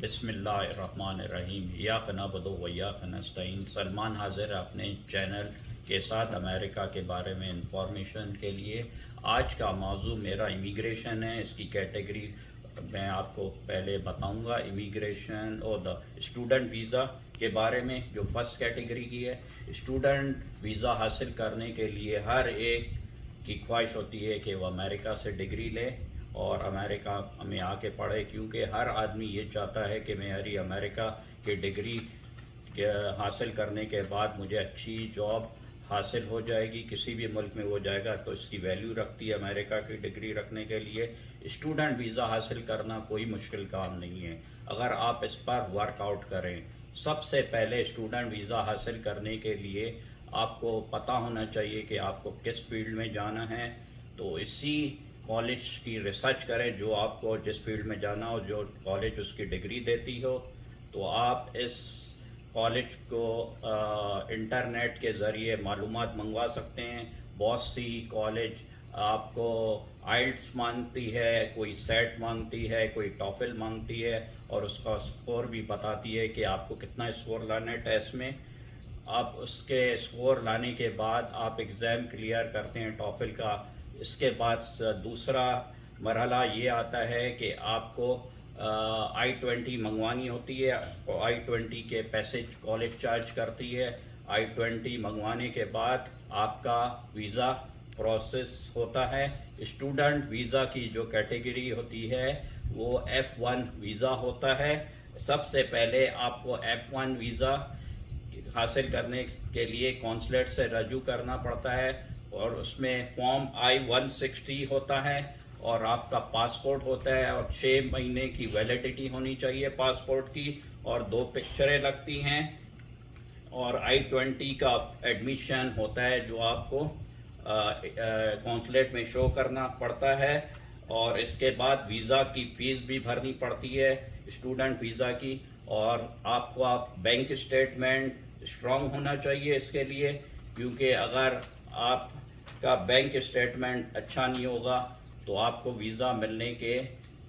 बिस्मिल्लाहिर्रहमानिर्रहीम। इय्याक नअबुदु व इय्याक नस्तईन। सलमान हाजिर अपने चैनल के साथ अमेरिका के बारे में इंफॉर्मेशन के लिए। आज का मौजू मेरा इमिग्रेशन है। इसकी कैटेगरी मैं आपको पहले बताऊंगा। इमिग्रेशन और द स्टूडेंट वीज़ा के बारे में, जो फर्स्ट कैटेगरी की है। स्टूडेंट वीज़ा हासिल करने के लिए हर एक की ख्वाहिश होती है कि वो अमेरिका से डिग्री ले और अमेरिका में आके पढ़े, क्योंकि हर आदमी ये चाहता है कि मेरी अमेरिका की डिग्री हासिल करने के बाद मुझे अच्छी जॉब हासिल हो जाएगी। किसी भी मुल्क में वो जाएगा तो इसकी वैल्यू रखती है अमेरिका की डिग्री रखने के लिए। स्टूडेंट वीज़ा हासिल करना कोई मुश्किल काम नहीं है अगर आप इस पर वर्कआउट करें। सबसे पहले स्टूडेंट वीज़ा हासिल करने के लिए आपको पता होना चाहिए कि आपको किस फील्ड में जाना है। तो इसी कॉलेज की रिसर्च करें जो आपको जिस फील्ड में जाना हो, जो कॉलेज उसकी डिग्री देती हो। तो आप इस कॉलेज को इंटरनेट के ज़रिए मालूमात मंगवा सकते हैं। बहुत सी कॉलेज आपको आइल्स मांगती है, कोई सेट मांगती है, कोई टॉफिल मांगती है और उसका स्कोर भी बताती है कि आपको कितना स्कोर लाना है टेस्ट में। आप उसके स्कोर लाने के बाद आप एग्ज़ाम क्लियर करते हैं टॉफिल का। इसके बाद दूसरा मरहला ये आता है कि आपको I-20 मंगवानी होती है और I-20 के पैसे कॉलेज चार्ज करती है। I-20 मंगवाने के बाद आपका वीज़ा प्रोसेस होता है। स्टूडेंट वीज़ा की जो कैटेगरी होती है वो F1 वीज़ा होता है। सबसे पहले आपको F1 वीज़ा हासिल करने के लिए कॉन्सुलेट से रजू करना पड़ता है और उसमें फॉर्म I-160 होता है और आपका पासपोर्ट होता है और 6 महीने की वैलिडिटी होनी चाहिए पासपोर्ट की और 2 पिक्चरें लगती हैं। और I-20 का एडमिशन होता है जो आपको कॉन्सुलेट में शो करना पड़ता है। और इसके बाद वीज़ा की फ़ीस भी भरनी पड़ती है स्टूडेंट वीज़ा की। और आपको बैंक स्टेटमेंट स्ट्रॉन्ग होना चाहिए इसके लिए, क्योंकि अगर आपका बैंक स्टेटमेंट अच्छा नहीं होगा तो आपको वीज़ा मिलने के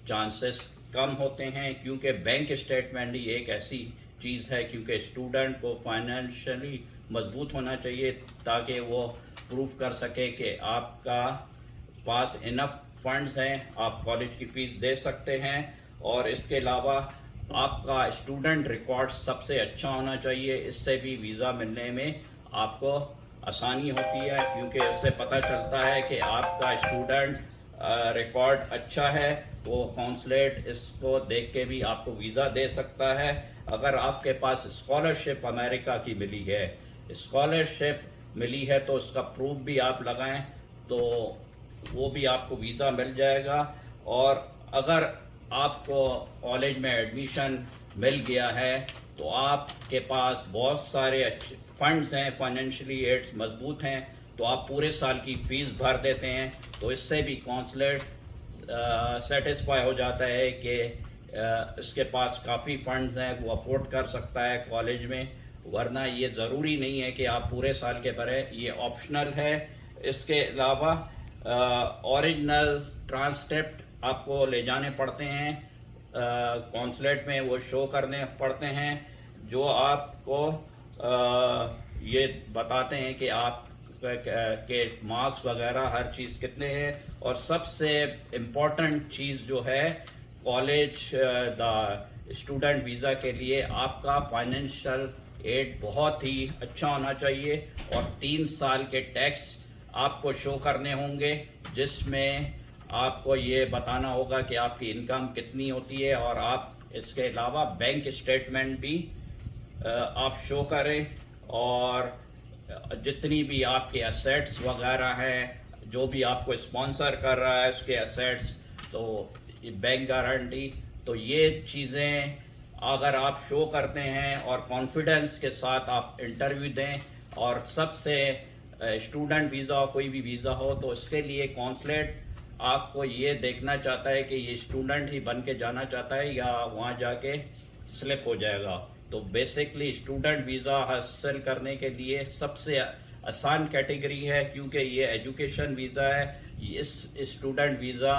चांसेस कम होते हैं। क्योंकि बैंक स्टेटमेंट ही एक ऐसी चीज़ है, क्योंकि स्टूडेंट को फाइनेंशियली मजबूत होना चाहिए ताकि वो प्रूफ कर सके कि आपका पास इनफ फंड्स हैं, आप कॉलेज की फ़ीस दे सकते हैं। और इसके अलावा आपका स्टूडेंट रिकॉर्ड सबसे अच्छा होना चाहिए। इससे भी वीज़ा मिलने में आपको आसानी होती है, क्योंकि इससे पता चलता है कि आपका स्टूडेंट रिकॉर्ड अच्छा है। तो कॉन्सुलेट इसको देख के भी आपको वीज़ा दे सकता है। अगर आपके पास स्कॉलरशिप अमेरिका की मिली है, स्कॉलरशिप मिली है तो उसका प्रूफ भी आप लगाएं तो वो भी आपको वीज़ा मिल जाएगा। और अगर आपको कॉलेज में एडमिशन मिल गया है तो आपके पास बहुत सारे अच्छे फंड्स हैं, फाइनेंशियली एड्स मजबूत हैं, तो आप पूरे साल की फ़ीस भर देते हैं। तो इससे भी कॉन्सुलेट सेटिस्फाई हो जाता है कि इसके पास काफ़ी फंड्स हैं, वो अफोर्ड कर सकता है कॉलेज में। वरना ये ज़रूरी नहीं है कि आप पूरे साल के भरें, ये ऑप्शनल है। इसके अलावा ओरिजिनल ट्रांसक्रिप्ट आपको ले जाने पड़ते हैं कॉन्सुलेट में, वो शो करने पड़ते हैं जो आपको ये बताते हैं कि आप के मार्क्स वगैरह हर चीज़ कितने हैं। और सबसे इम्पोर्टेंट चीज़ जो है कॉलेज द स्टूडेंट वीज़ा के लिए, आपका फाइनेंशियल एड बहुत ही अच्छा होना चाहिए और 3 साल के टैक्स आपको शो करने होंगे, जिसमें आपको ये बताना होगा कि आपकी इनकम कितनी होती है। और आप इसके अलावा बैंक स्टेटमेंट भी आप शो करें और जितनी भी आपके एसेट्स वगैरह है, जो भी आपको स्पॉन्सर कर रहा है उसके एसेट्स, तो बैंक गारंटी, तो ये चीज़ें अगर आप शो करते हैं और कॉन्फिडेंस के साथ आप इंटरव्यू दें। और सबसे स्टूडेंट वीज़ा हो, कोई भी वीज़ा हो, तो इसके लिए कॉन्सुलेट आपको ये देखना चाहता है कि ये स्टूडेंट ही बन के जाना चाहता है या वहाँ जाके स्लिप हो जाएगा। तो बेसिकली स्टूडेंट वीज़ा हासिल करने के लिए सबसे आसान कैटेगरी है, क्योंकि ये एजुकेशन वीज़ा है। इस स्टूडेंट वीज़ा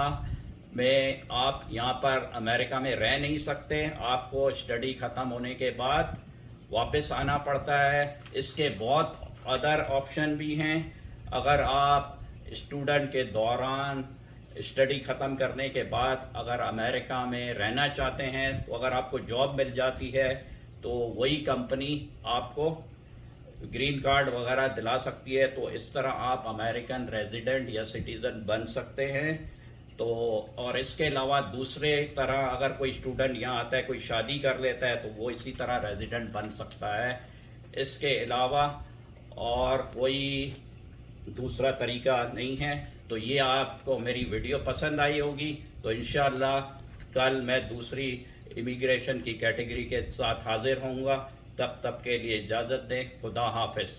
में आप यहाँ पर अमेरिका में रह नहीं सकते, आपको स्टडी ख़त्म होने के बाद वापस आना पड़ता है। इसके बहुत अदर ऑप्शन भी हैं। अगर आप स्टूडेंट के दौरान स्टडी ख़त्म करने के बाद अगर अमेरिका में रहना चाहते हैं, तो अगर आपको जॉब मिल जाती है तो वही कंपनी आपको ग्रीन कार्ड वगैरह दिला सकती है। तो इस तरह आप अमेरिकन रेजिडेंट या सिटीज़न बन सकते हैं। तो और इसके अलावा दूसरे तरह अगर कोई स्टूडेंट यहाँ आता है, कोई शादी कर लेता है, तो वो इसी तरह रेजिडेंट बन सकता है। इसके अलावा और कोई दूसरा तरीका नहीं है। तो ये आपको मेरी वीडियो पसंद आई होगी। तो इंशाअल्लाह कल मैं दूसरी इमिग्रेशन की कैटेगरी के साथ हाजिर होऊंगा। तब के लिए इजाज़त दें। खुदा हाफिज़।